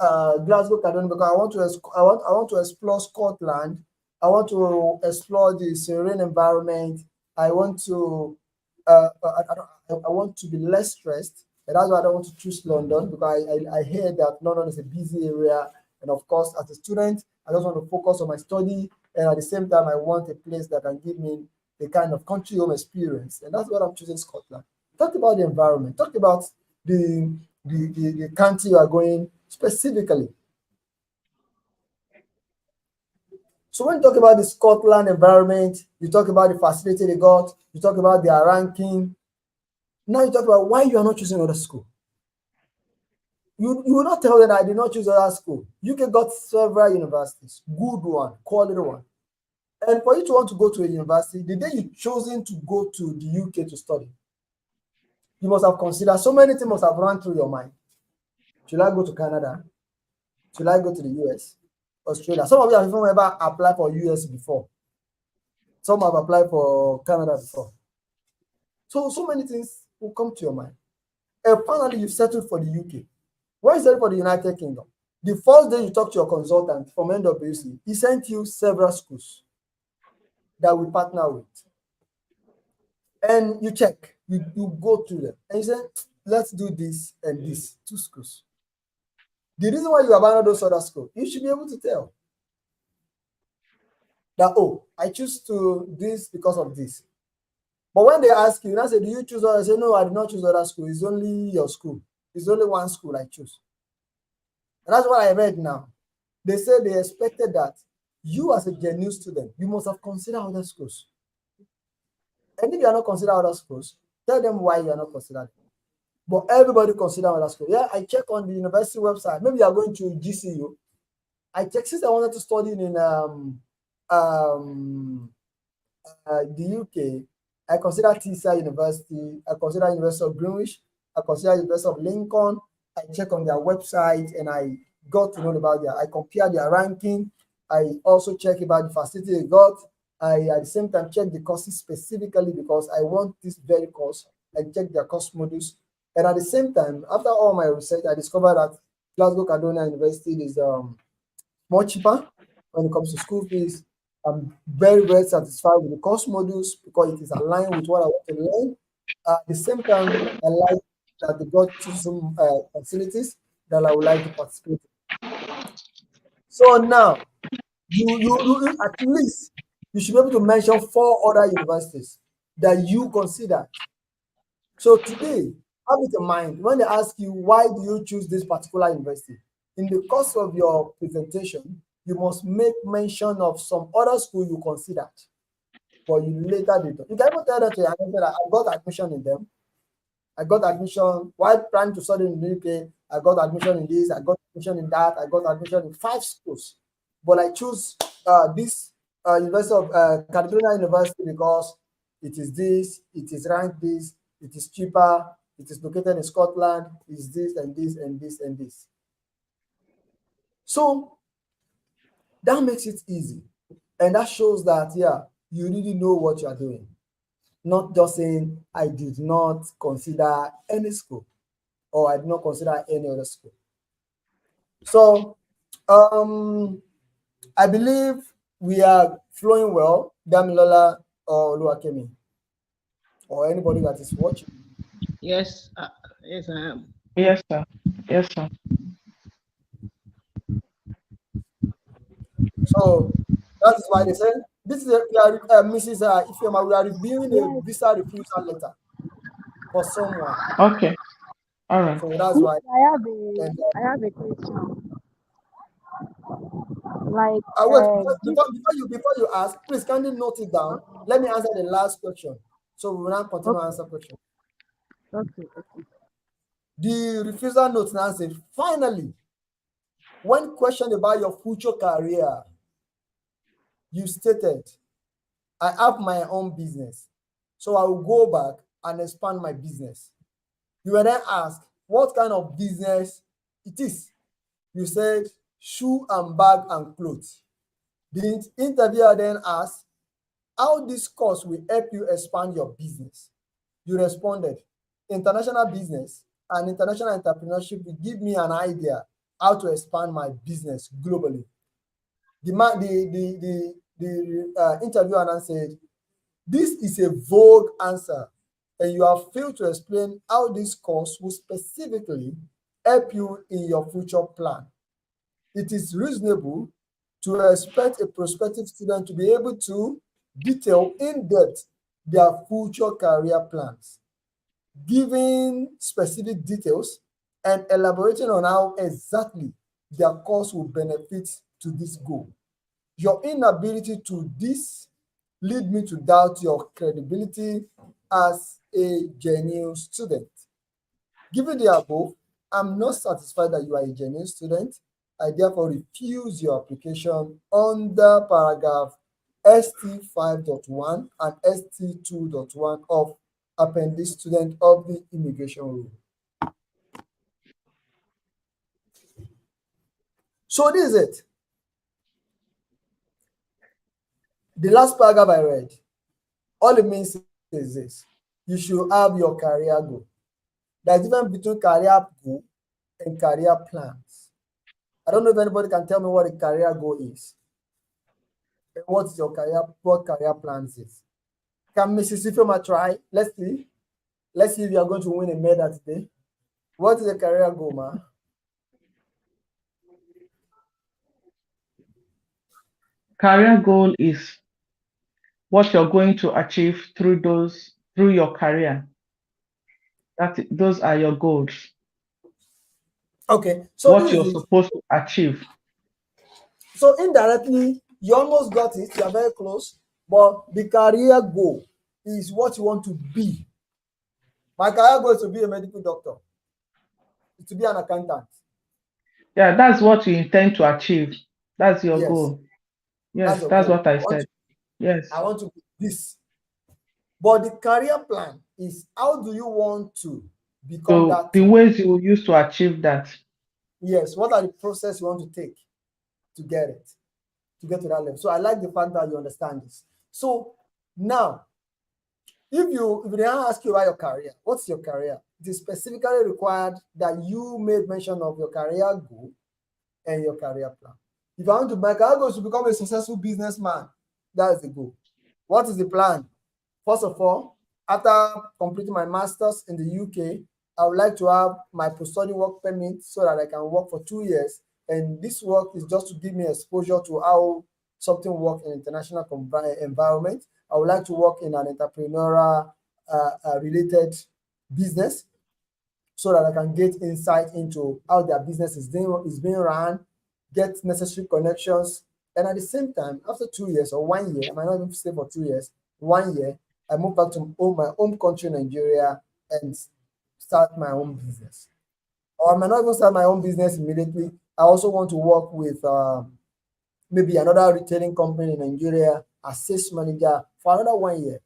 Glasgow, Caledonia because I want to explore Scotland. I want to explore the serene environment. I want to I want to be less stressed. And that's why I don't want to choose London because I hear that London is a busy area. And of course, as a student, I just want to focus on my study. And at the same time, I want a place that can give me the kind of country home experience. And that's what I'm choosing Scotland. Talk about the environment. Talk about the country you are going specifically. So when you talk about the Scotland environment, you talk about the facility they got, you talk about their ranking. Now you talk about why you are not choosing another school. You will not tell them that I did not choose other school. UK got several universities, good one, quality one. And for you to want to go to a university, the day you chosen to go to the UK to study, you must have considered so many things must have run through your mind. Should I go to Canada? Should I go to the US? Australia? Some of you have even ever applied for US before. Some have applied for Canada before. So many things will come to your mind. And finally, you settled for the UK. Why is it for the United Kingdom? The first day you talk to your consultant from NWC, he sent you several schools that we partner with. And you check, you go through them, and you say, let's do this and this, 2 schools. The reason why you abandon those other schools, you should be able to tell that, oh, I choose to this because of this. But when they ask you, I say, do you choose other? I say, no, I did not choose other school. It's only your school. It's only one school I choose. And that's what I read now. They said they expected that you as a genuine student, you must have considered other schools. And if you are not considering other schools, tell them why you are not considering. But everybody consider other schools. Yeah, I check on the university website. Maybe you are going to GCU. I check since I wanted to study in the UK. I consider TSA University. I consider University of Greenwich. I consider University of Lincoln. I check on their website and I got to know about I compare their ranking. I also check about the facility they got. I at the same time check the courses specifically because I want this very course. I check their course modules. And at the same time, after all my research, I discovered that Glasgow Caledonia University is more cheaper when it comes to school fees. I'm very, very satisfied with the course modules because it is aligned with what I want to learn. At the same time, I like that they got some facilities that I would like to participate in. So now, you at least you should be able to mention 4 other universities that you consider. So today, have it in mind when they ask you why do you choose this particular university. In the course of your presentation, you must make mention of some other school you considered, but you later did. You can even tell them to your answer that I got admission in them. I got admission while trying to study in the UK. I got admission in this. I got admission in that. I got admission in 5 schools, but I choose this University of Caledonia University because it is this. It is ranked this. It is cheaper. It is located in Scotland. It's this and this and this and this. So that makes it easy, and that shows that you really know what you are doing. Not just saying I did not consider any school or I did not consider any other school. So I believe we are flowing well, Damilola or Oluwakemi, or anybody that is watching. Yes, yes, I am. Yes, sir. Yes, sir. So that is why they say this is Mrs. Ifeoma, we are reviewing a visa refusal letter. for someone. Okay. All right. So that's why. And I have a question. Like, wait, this. before you ask, please kindly note it down. Let me answer the last question. So we will now continue Okay, answer question. okay, okay. The refuser notes now says, finally, when questioned about your future career, you stated, I have my own business, so I will go back and expand my business. You were then asked what kind of business it is. You said shoe and bag and clothes. The interviewer then asked how this course will help you expand your business. You responded, international business and international entrepreneurship will give me an idea how to expand my business globally. The interviewer then said, this is a vague answer, and you have failed to explain how this course will specifically help you in your future plan. It is reasonable to expect a prospective student to be able to detail in depth their future career plans, giving specific details and elaborating on how exactly their course will benefit to this goal. Your inability to this lead me to doubt your credibility as a genuine student. Given the above, I'm not satisfied that you are a genuine student. I therefore refuse your application under paragraph ST 5.1 and ST 2.1 of Appendix Student of the Immigration Rule. So this is it. The last paragraph I read, all it means is this: you should have your career goal. There's a difference between career goal and career plans. I don't know if anybody can tell me what a career goal is. What's your what career plans is? Can Mrs. Ifema try? Let's see. Let's see if you are going to win a medal today. What is a career goal, ma? Career goal is what you're going to achieve through your career. Those are your goals. Okay, so What this you're is it. supposed to achieve. So indirectly, you almost got it. You are very close. But the career goal is what you want to be. My career goal is to be a medical doctor, to be an accountant. Yeah, that's what you intend to achieve. That's your Yes, goal. that's Yes, your that's goal. what I said. Yes. I want to be this. But the career plan is how do you want to become So that the thing? ways you will use to achieve that. Yes, what are the process you want to take to get it, to get to that level? So I like the fact that you understand this. So now, if they ask you about your career, what's your career? It is specifically required that you made mention of your career goal and your career plan. If I want to, my career goal is to become a successful businessman, that is the goal. What is the plan? First of all, after completing my master's in the UK, I would like to have my post-study work permit so that I can work for 2 years. And this work is just to give me exposure to how something works in international environment. I would like to work in an entrepreneurial related business so that I can get insight into how their business is being run, get necessary connections. And at the same time, after 2 years or 1 year, I might not even stay for 2 years, 1 year, I move back to my home country, Nigeria, and start my own business. Or I might not even start my own business immediately. I also want to work with maybe another retailing company in Nigeria as sales manager for another 1 year,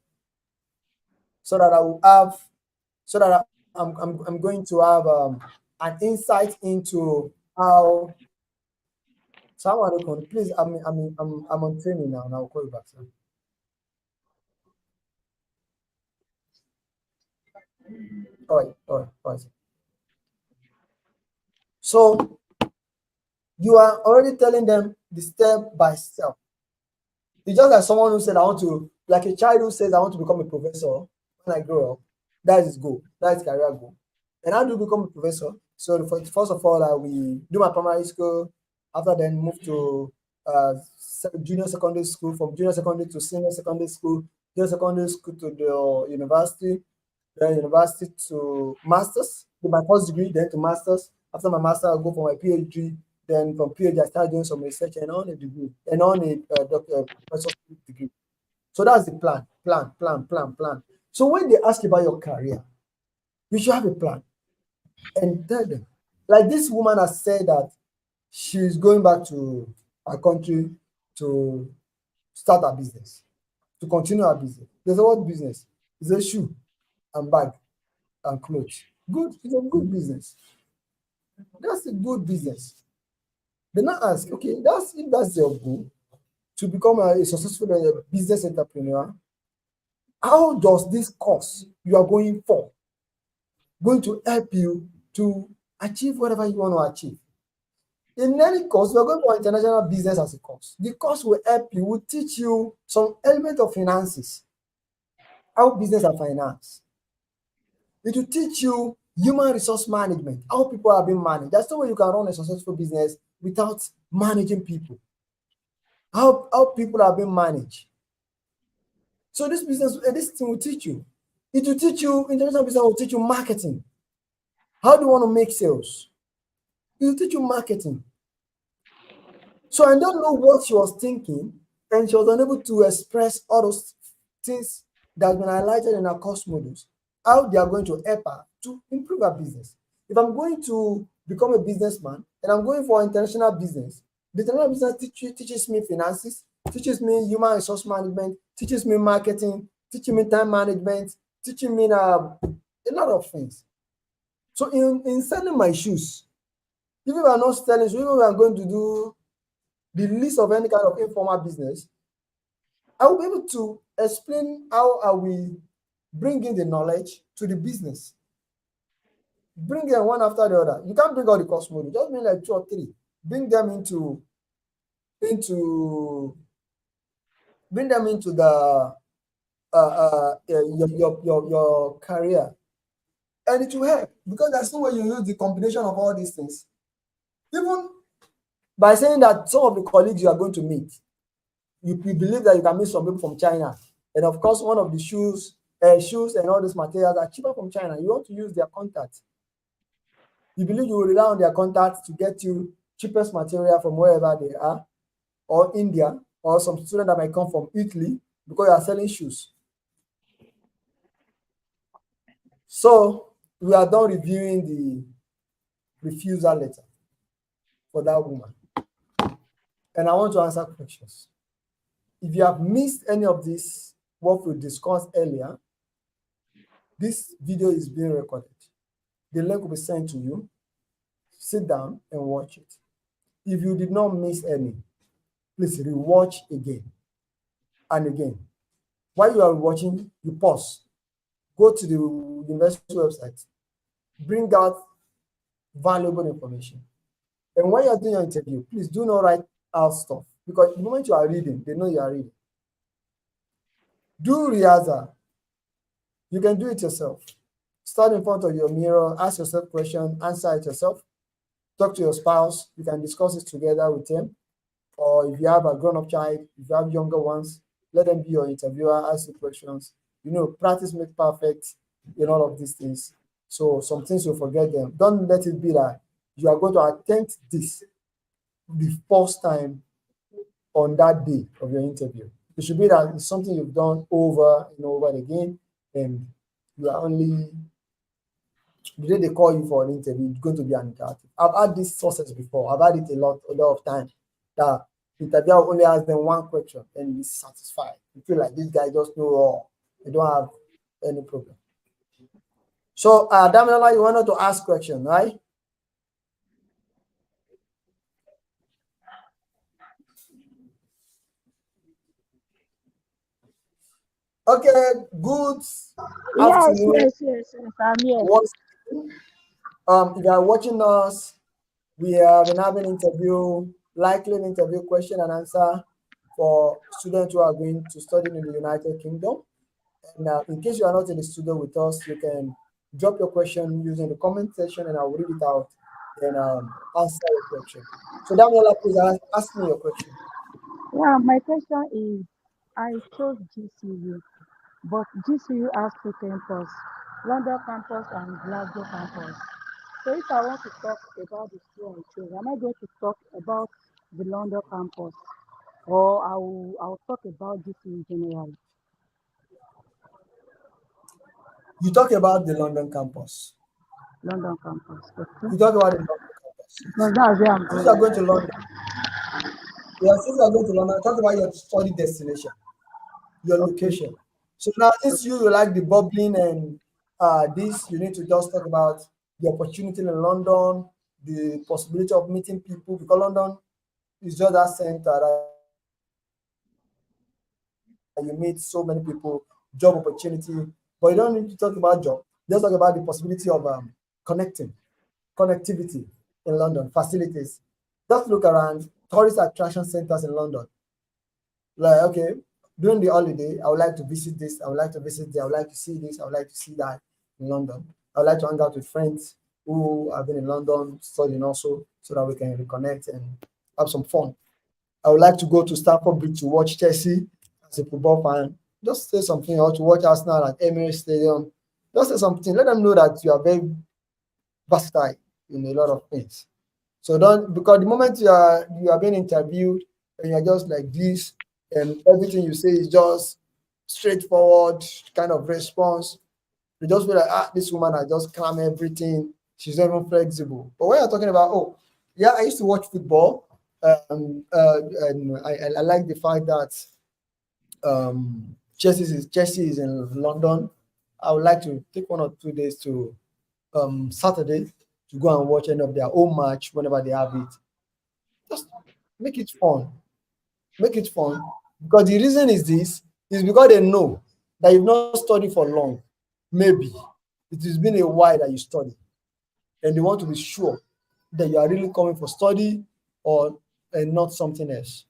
so that I will have, so that I'm going to have an insight into how. Someone please, I'm on training now, and I'll call you back, sir. All right. So you are already telling them the step by step. It's just like someone who said, I want to, like a child who says, I want to become a professor when I grow up. That is his goal. That is career goal. And how do you become a professor? So first of all, we do my primary school. After then, move to junior secondary school. From junior secondary to senior secondary school. Junior secondary school to the university. then university to masters, do my first degree, then to masters. After my master, I'll go for my PhD. Then from PhD, I start doing some research and on a degree and on a professorship degree. So that's the plan. So when they ask you about your career, you should have a plan and tell them. Like this woman has said that she's going back to her country to start her business, to continue her business. There's a what business? It's a shoe and bag and clothes. Good, it's a good business. That's a good business. They now ask, okay, that's if that's your goal to become a successful business entrepreneur, how does this course you are going for going to help you to achieve whatever you want to achieve? In any course, we are going for international business as a course. The course will help you, will teach you some element of finances, how business are financed. It will teach you human resource management, how people are being managed. That's the way you can run a successful business without managing people. How people are being managed. So this thing will teach you. It will teach you, international business will teach you marketing. How do you want to make sales? It will teach you marketing. So I don't know what she was thinking, and she was unable to express all those things that have been highlighted in her course modules, how they are going to help her to improve her business. If I'm going to become a businessman and I'm going for international business, the international business teaches me finances, teaches me human resource management, teaches me marketing, teaching me time management, teaching me a lot of things. So in selling my shoes, even if I'm not selling shoes, even if I'm going to do the list of any kind of informal business, I will be able to explain how I will bring in the knowledge to the business. Bring them one after the other. You can't bring all the course module, just bring like 2 or 3. Bring them into the your career, and it will help because there's no way you use the combination of all these things. Even by saying that some of the colleagues you are going to meet, you believe that you can meet some people from China, and of course, one of the shoes and all these materials are cheaper from China. You want to use their contacts. You believe you will rely on their contacts to get you cheapest material from wherever they are, or India, or some student that might come from Italy because you are selling shoes. So we are done reviewing the refusal letter for that woman. And I want to answer questions. If you have missed any of this, what we discussed earlier, this video is being recorded. The link will be sent to you. Sit down and watch it. If you did not miss any, please rewatch again and again. While you are watching, you pause. Go to the university website. Bring out valuable information. And when you are doing your interview, please do not write out stuff because the moment you are reading, they know you are reading. Do rehearsal. You can do it yourself. Stand in front of your mirror, ask yourself questions, answer it yourself. Talk to your spouse. You can discuss it together with them. Or if you have a grown-up child, if you have younger ones, let them be your interviewer, ask the questions. Practice makes perfect in all of these things. So some things you'll forget them. Don't let it be that you are going to attempt this the first time on that day of your interview. It should be that it's something you've done over and over again, and you are only the day they call you for an interview, it's going to be an interactive. I've had this sources before. I've had it a lot of times that interviewer only ask them one question and be satisfied. You feel like this guy just know all. They don't have any problem. So, Damilola, you wanted to ask question, right? Okay, good afternoon. Yes, I'm here. If you are watching us, we have been having interview, likely an interview question and answer for students who are going to study in the United Kingdom. And in case you are not in the studio with us, you can drop your question using the comment section and I'll read it out and answer your question. So Daniela, please ask me your question. Yeah, my question is, I chose GCU, but GCU has two campus. London campus and Glasgow campus. So if I want to talk about the school I chose, am I going to talk about the London campus or I'll talk about this in general? You talk about the London campus. London campus. Okay. You talk about the London campus. Because that's where I'm Since you are going. going to London, yeah, since you are going to London, talk about your study destination, your Okay. location. So now, since you like the bubbling and this, you need to just talk about the opportunity in London, the possibility of meeting people, because London is just that center that you meet so many people, job opportunity. But you don't need to talk about job. Just talk about the possibility of connecting, connectivity in London, facilities. Just look around tourist attraction centers in London. Like, okay, during the holiday, I would like to visit this, I would like to visit there, I would like to see this, I would like to see that in London. I would like to hang out with friends who have been in London studying also, so that we can reconnect and have some fun. I would like to go to Stamford Bridge to watch Chelsea as a football fan. Just say something, or to watch Arsenal at Emirates Stadium. Just say something. Let them know that you are very versatile in a lot of things. So don't, because the moment you are being interviewed and you're just like this, and everything you say is just straightforward kind of response, you just feel like, this woman has just cram everything. She's not even flexible. But when you're talking about, oh, yeah, I used to watch football, and I like the fact that Chelsea is in London. I would like to take 1 or 2 days to Saturday to go and watch any of their home match whenever they have it. Just make it fun. Make it fun. Because the reason is this is because they know that you've not studied for long. Maybe it has been a while that you study, and they want to be sure that you are really coming for study or and not something else.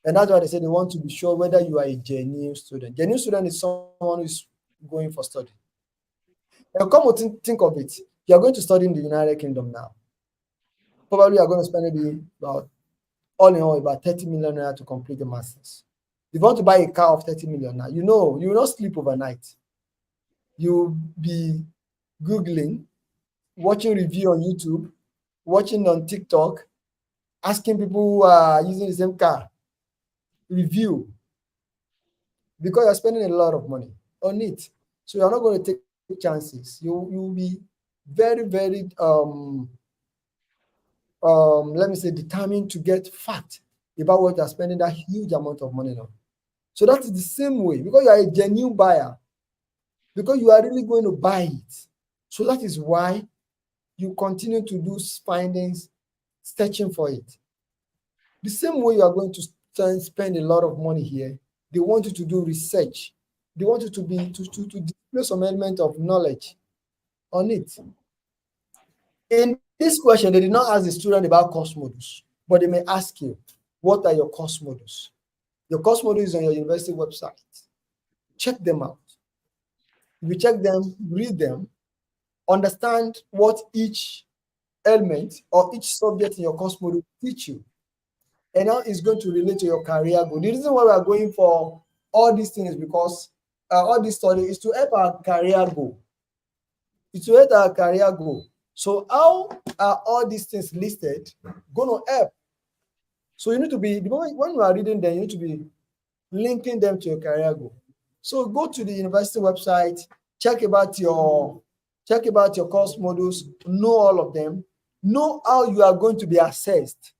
And that's why they say they want to be sure whether you are a genuine student. Genuine student is someone who's going for study. And come to think of it, you are going to study in the United Kingdom now. Probably you are going to spend maybe about all in all about 30 million naira to complete the masters. If you want to buy a car of 30 million now, you will not sleep overnight. You'll be Googling, watching review on YouTube, watching on TikTok, asking people who are using the same car, review, because you're spending a lot of money on it. So you're not going to take chances. You'll be very, very let me say determined to get fat about what you're spending that huge amount of money on. So that is the same way, because you are a genuine buyer, because you are really going to buy it. So that is why you continue to do findings, searching for it. The same way you are going to spend a lot of money here, they want you to do research. They want you to display some element of knowledge on it. In this question, they did not ask the student about course modules, but they may ask you, what are your course modules? Your course module is on your university website. Check them out. If you check them, read them, understand what each element or each subject in your course module teach you, and how it's going to relate to your career goal. The reason why we are going for all these things is because all this study is to help our career goal. It's to help our career goal. So how are all these things listed going to help? So you need to be, the moment when you are reading them, you need to be linking them to your career goal. So go to the university website, check about your course modules, know all of them, know how you are going to be assessed.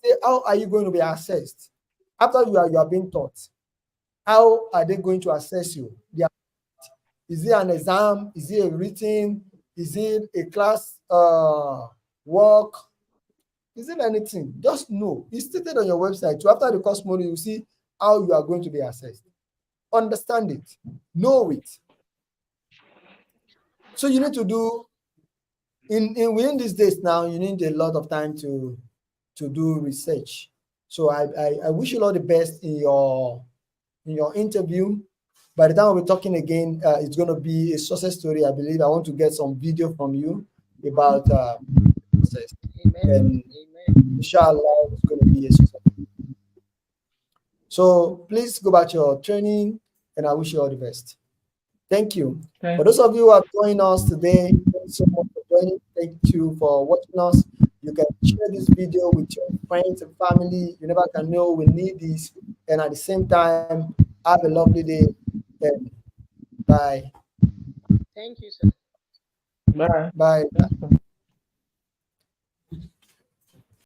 Say, how are you going to be assessed? After you are being taught, how are they going to assess you? Is it an exam? Is it a written? Is it a class work? Is it anything? Just know. It's stated on your website. So after the course module, you see how you are going to be assessed. Understand it. Know it. So you need to do within these days now, you need a lot of time to do research. So I wish you all the best in your interview. By the time we'll be talking again, it's going to be a success story. I believe I want to get some video from you about success, Amen. and Amen. inshallah, it's going to be a success. So please go back to your training, and I wish you all the best. Thank you. Thank For those of you who have joined us today, thank you so much for joining. Thank you for watching us. You can share this video with your friends and family. You never can know we need this. And at the same time, have a lovely day. And bye. Thank you, sir. Bye. Bye. Thank you.